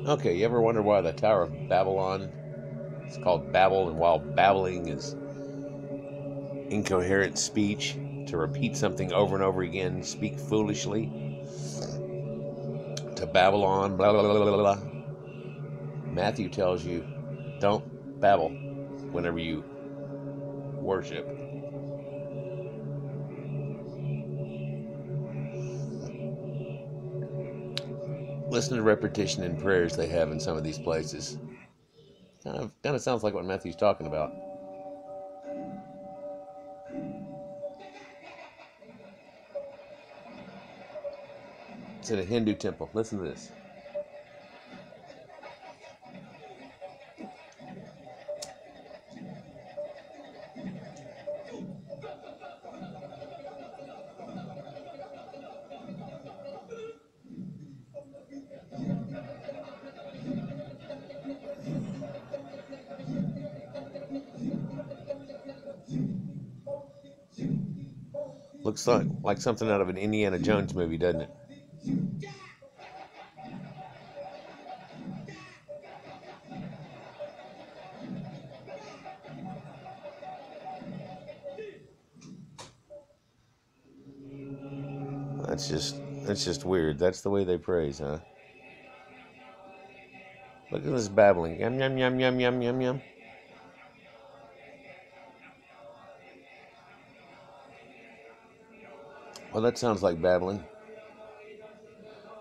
Okay, you ever wonder why the Tower of Babylon is called Babel, and while babbling is incoherent speech, to repeat something over and over again, speak foolishly, to Babylon, blah, blah, blah, blah, blah. Matthew tells you, don't babble whenever you worship. Listen to repetition in prayers they have in some of these places. Kind of sounds like what Matthew's talking about. It's in a Hindu temple. Listen to this. Looks like something out of an Indiana Jones movie, doesn't it? That's just weird. That's the way they praise, huh? Look at this babbling. Yum yum yum yum yum yum yum. Well, that sounds like babbling.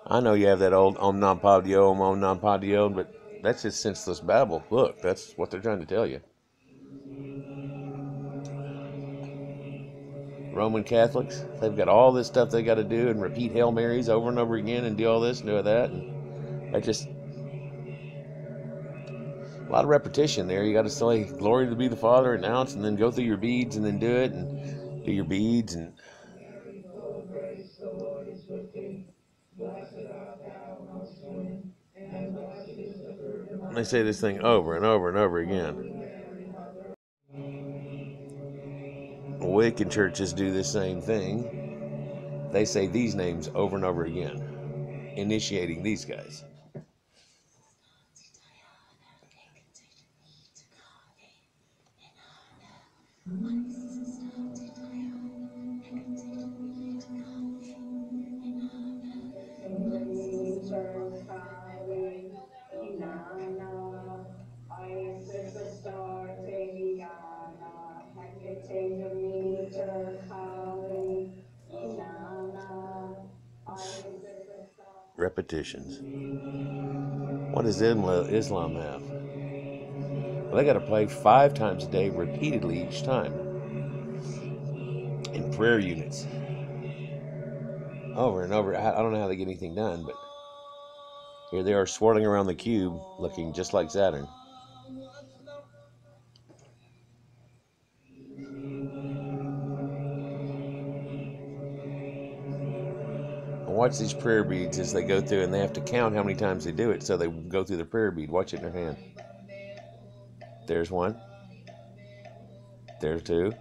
I know you have that old Om Nam Padme Om Nam Padme, but that's just senseless babble. Look, that's what they're trying to tell you. Roman Catholics, they've got all this stuff they got to do and repeat Hail Marys over and over again and do all this and do that. And that just, a lot of repetition there. You got to say, glory to be the Father, announce, and then go through your beads and then do it and do your beads. And they say this thing over and over and over again. Wiccan churches do the same thing. They say these names over and over again, initiating these guys. Repetitions. What does Islam have? Well, they got to pray 5 times a day, repeatedly each time, in prayer units, over and over. I don't know how they get anything done, but here they are swirling around the cube, looking just like Saturn. And watch these prayer beads as they go through, and they have to count how many times they do it, so they go through the prayer bead. Watch it in their hand. There's one. There's 2.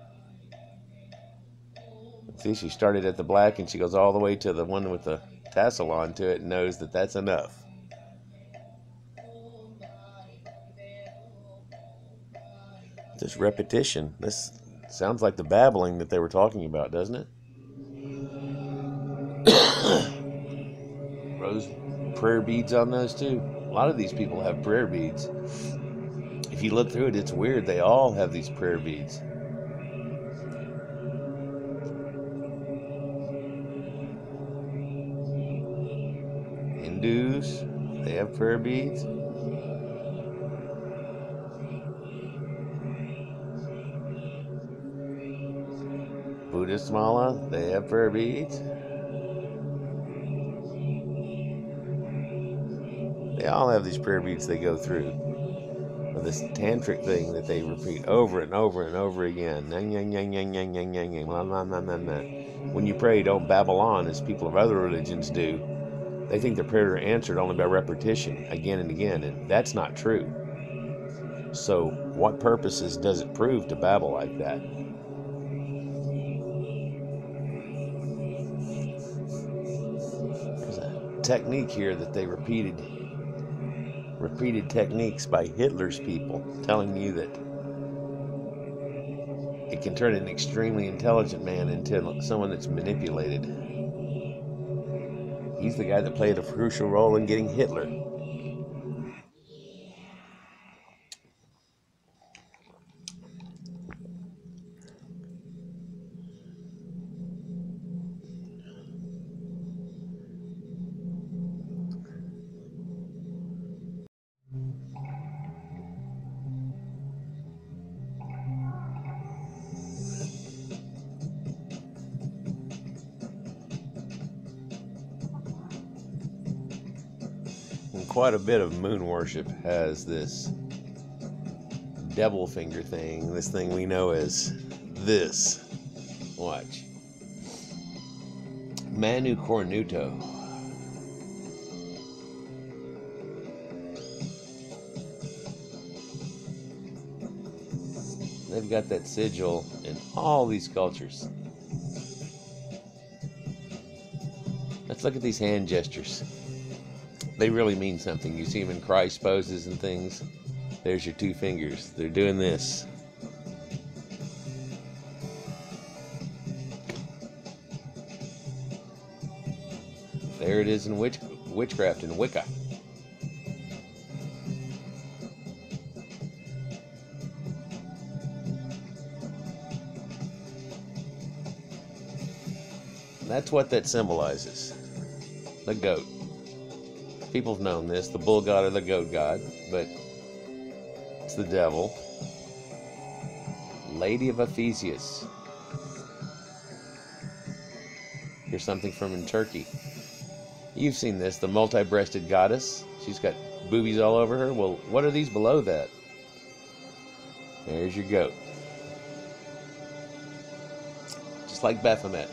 See, she started at the black, and she goes all the way to the one with the tassel onto it, and knows that that's enough. This repetition. This sounds like the babbling that they were talking about, doesn't it? Rose prayer beads on those too. A lot of these people have prayer beads. If you look through it, it's weird. They all have these prayer beads. Hindus, they have prayer beads. Buddhist mala, they have prayer beads. They all have these prayer beads they go through. Or this tantric thing that they repeat over and over and over again. When you pray, don't babble on as people of other religions do. They think their prayers are answered only by repetition again and again, and that's not true. So what purposes does it prove to babble like that? technique here that they repeated techniques by Hitler's people, telling you that it can turn an extremely intelligent man into someone that's manipulated. He's the guy that played a crucial role in getting Hitler. And quite a bit of moon worship has this devil finger thing, this thing we know as this. Watch. Manu Cornuto. They've got that sigil in all these cultures. Let's look at these hand gestures. They really mean something. You see them in Christ poses and things. There's your two fingers. They're doing this. There it is in witchcraft and Wicca. That's what that symbolizes. The goat. People have known this, the bull god or the goat god, but it's the devil. Lady of Ephesius. Here's something from in Turkey. You've seen this, the multi-breasted goddess. She's got boobies all over her. Well, what are these below that? There's your goat. Just like Baphomet.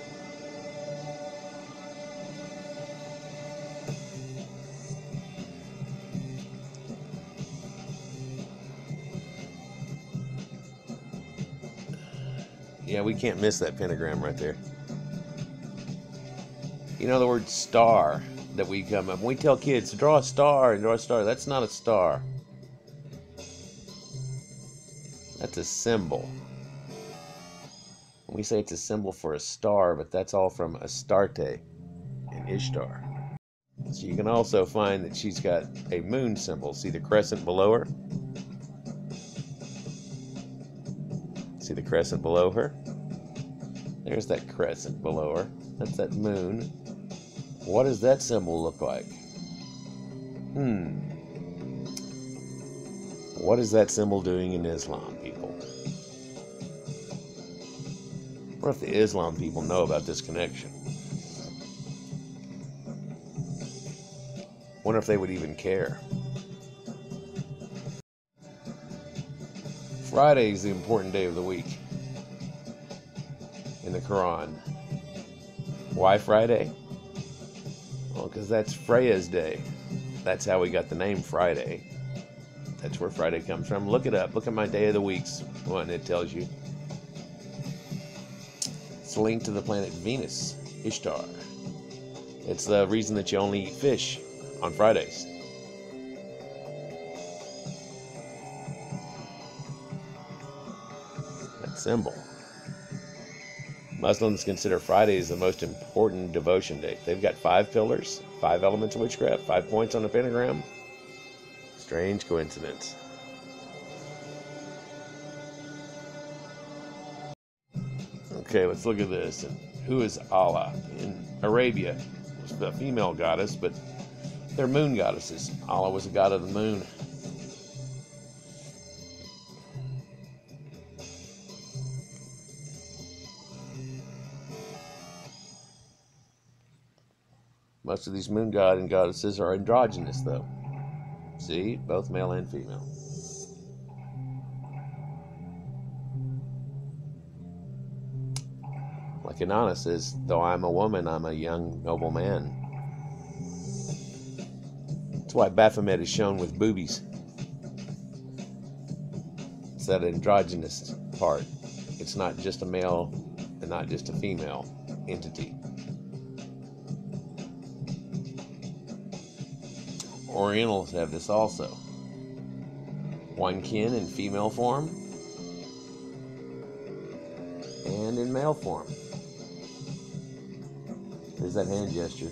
Yeah, we can't miss that pentagram right there. You know the word star that we come up. When we tell kids, draw a star and draw a star. That's not a star. That's a symbol. We say it's a symbol for a star, but that's all from Astarte and Ishtar. So you can also find that she's got a moon symbol. See the crescent below her? See the crescent below her? There's that crescent below her. That's that moon. What does that symbol look like? What is that symbol doing in Islam, people? What if the Islam people know about this connection? Wonder if they would even care. Friday is the important day of the week in the Quran. Why Friday? Well, because that's Freya's day. That's how we got the name Friday. That's where Friday comes from. Look it up. Look at my day of the weeks one. It tells you. It's linked to the planet Venus, Ishtar. It's the reason that you only eat fish on Fridays. That symbol. Muslims consider Fridays the most important devotion day. They've got 5 pillars, 5 elements of witchcraft, 5 points on the pentagram. Strange coincidence. Okay, let's look at this. And who is Allah? In Arabia, it was the female goddess, but they're moon goddesses. Allah was a god of the moon. Most of these moon god and goddesses are androgynous, though. See, both male and female. Like Inanna says, though I'm a woman, I'm a young, noble man. That's why Baphomet is shown with boobies. It's that androgynous part. It's not just a male and not just a female entity. Orientals have this also. One kin in female form and in male form. There's that hand gesture.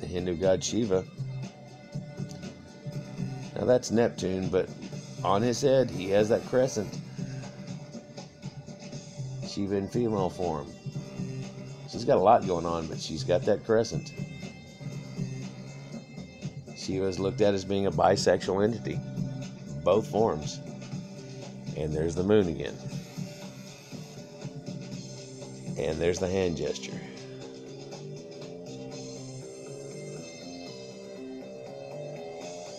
The Hindu god Shiva. Now that's Neptune, but on his head he has that crescent. Shiva in female form. She's got a lot going on, but she's got that crescent. Shiva is looked at as being a bisexual entity, both forms. And there's the moon again. And there's the hand gesture.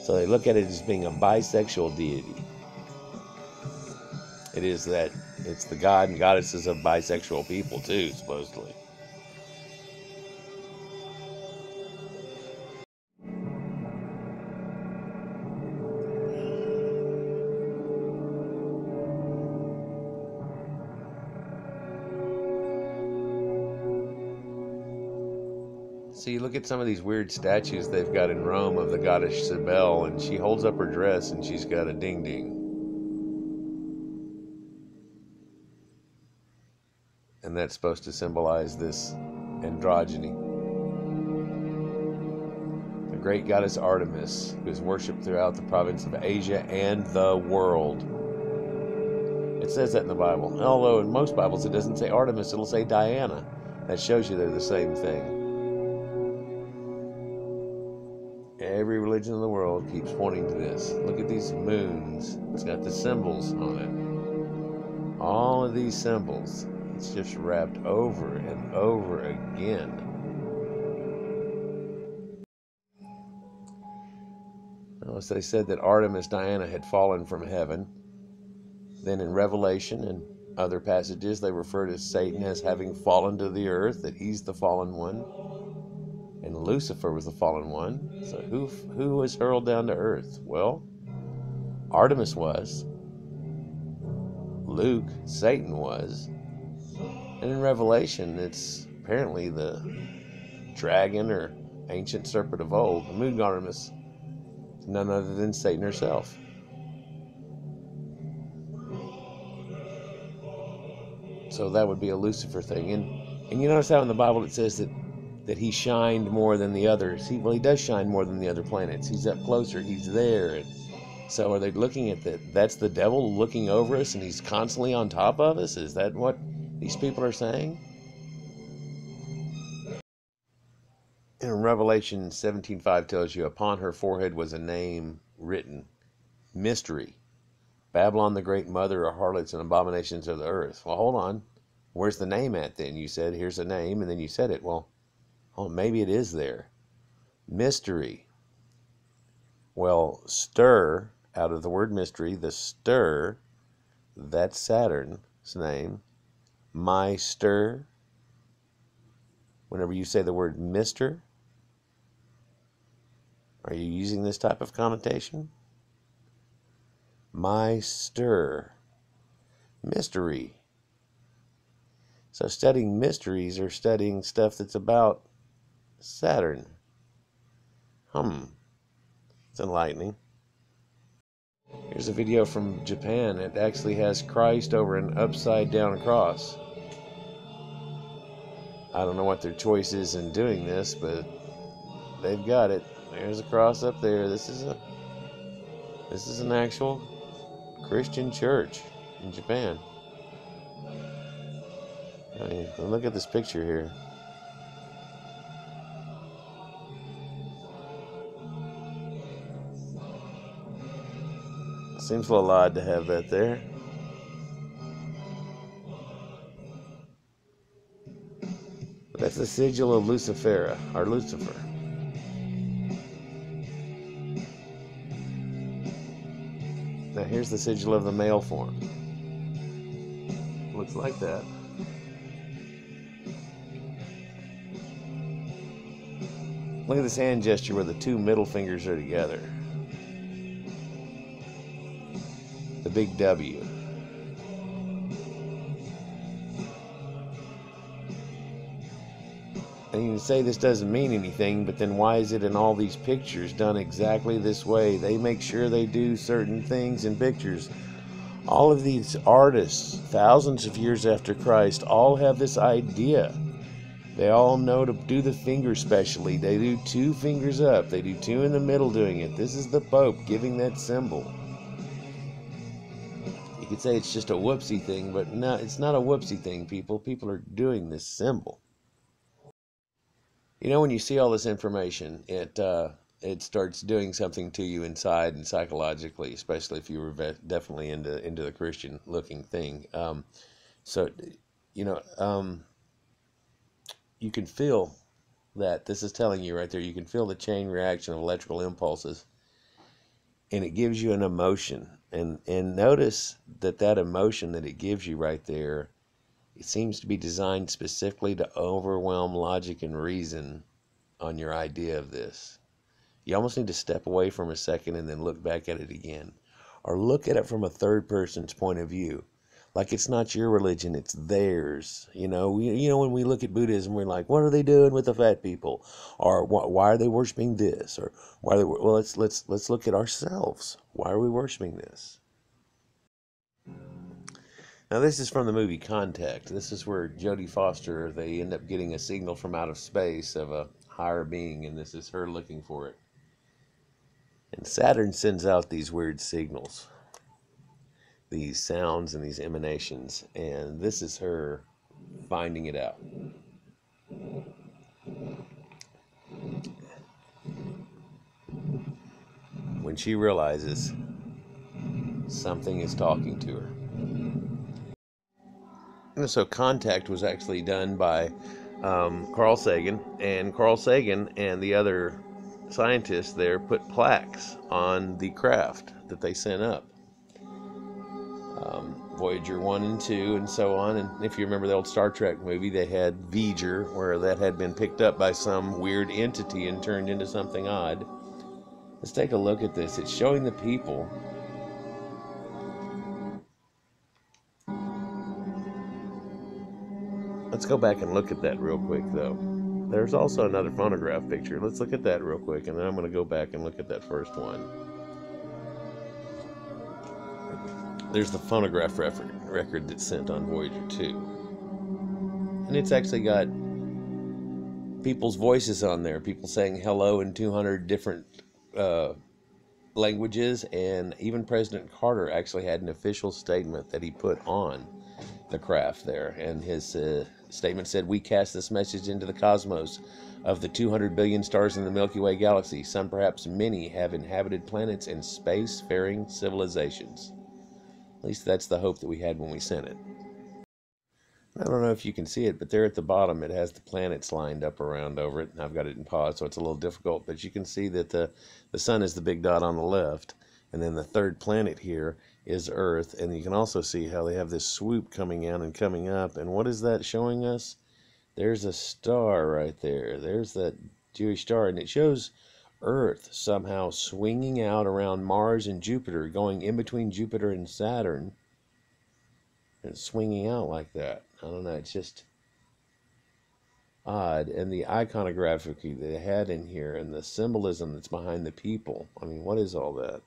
So they look at it as being a bisexual deity. It is that it's the god and goddesses of bisexual people too, supposedly. So you look at some of these weird statues they've got in Rome of the goddess Cybele, and she holds up her dress and she's got a ding-ding. And that's supposed to symbolize this androgyny. The great goddess Artemis, who is worshipped throughout the province of Asia and the world. It says that in the Bible. Although in most Bibles it doesn't say Artemis, it'll say Diana. That shows you they're the same thing. Every religion in the world keeps pointing to this. Look at these moons. It's got the symbols on it. All of these symbols. It's just wrapped over and over again. Notice they said that Artemis Diana had fallen from heaven. Then in Revelation and other passages they refer to Satan as having fallen to the earth, that he's the fallen one. And Lucifer was the fallen one. So who was hurled down to earth? Well, Artemis was. Luke, Satan was. And in Revelation, it's apparently the dragon or ancient serpent of old, the moon Artemis, none other than Satan herself. So that would be a Lucifer thing. And you notice how in the Bible it says that he shined more than the others. Well, he does shine more than the other planets. He's up closer. He's there. And so are they looking at that? That's the devil looking over us and he's constantly on top of us? Is that what these people are saying? In Revelation 17:5 tells you, upon her forehead was a name written, Mystery, Babylon the great mother of harlots and abominations of the earth. Well, hold on. Where's the name at then? You said, here's a name, and then you said it. Well, maybe it is there. Mystery. Well, stir, out of the word mystery, the stir, that's Saturn's name. My stir. Whenever you say the word mister, are you using this type of connotation? My stir. Mystery. So studying mysteries or studying stuff that's about Saturn. It's enlightening. Here's a video from Japan. It actually has Christ over an upside down cross. I don't know what their choice is in doing this, but they've got it. There's a cross up there. This is an actual Christian church in Japan. I mean, look at this picture here. Seems a little odd to have that there. But that's the sigil of Lucifera, or Lucifer. Now here's the sigil of the male form. Looks like that. Look at this hand gesture where the two middle fingers are together. The big W. And you say this doesn't mean anything, but then why is it in all these pictures done exactly this way? They make sure they do certain things in pictures. All of these artists, thousands of years after Christ, all have this idea. They all know to do the finger specially. They do 2 fingers up. They do 2 in the middle doing it. This is the Pope giving that symbol. You could say it's just a whoopsie thing, but no, it's not a whoopsie thing, people. People are doing this symbol. You know, when you see all this information, it starts doing something to you inside and psychologically, especially if you were definitely into the Christian looking thing. So, you know, you can feel that this is telling you right there. You can feel the chain reaction of electrical impulses, and it gives you an emotion. And notice that emotion that it gives you right there, it seems to be designed specifically to overwhelm logic and reason on your idea of this. You almost need to step away from a second and then look back at it again. Or look at it from a third person's point of view. Like it's not your religion, it's theirs. You know, when we look at Buddhism, we're like, what are they doing with the fat people? Or why are they worshiping this? Or why are they, well, let's look at ourselves. Why are we worshiping this? Now this is from the movie Contact. This is where Jodie Foster, they end up getting a signal from out of space of a higher being, and this is her looking for it. And Saturn sends out these weird signals, these sounds and these emanations, and this is her finding it out. When she realizes something is talking to her. And so Contact was actually done by Carl Sagan, and Carl Sagan and the other scientists there put plaques on the craft that they sent up. Voyager 1 and 2 and so on. And if you remember the old Star Trek movie, they had V'ger, where that had been picked up by some weird entity and turned into something odd. Let's take a look at this. It's showing the people. Let's go back and look at that real quick, though. There's also another phonograph picture. Let's look at that real quick, and then I'm going to go back and look at that first one. There's the phonograph record that's sent on Voyager 2. And it's actually got people's voices on there, people saying hello in 200 different languages, and even President Carter actually had an official statement that he put on the craft there, and his statement said, "We cast this message into the cosmos. Of the 200 billion stars in the Milky Way galaxy, some, perhaps many, have inhabited planets and space-faring civilizations." At least that's the hope that we had when we sent it. I don't know if you can see it, but there at the bottom it has the planets lined up around over it. I've got it in pause, so it's a little difficult, but you can see that the sun is the big dot on the left, and then the third planet here is Earth, and you can also see how they have this swoop coming in and coming up. And what is that showing us? There's a star right there. There's that Jewish star, and it shows Earth somehow swinging out around Mars and Jupiter, going in between Jupiter and Saturn, and swinging out like that. I don't know, it's just odd. And the iconography they had in here, and the symbolism that's behind the people. I mean, what is all that?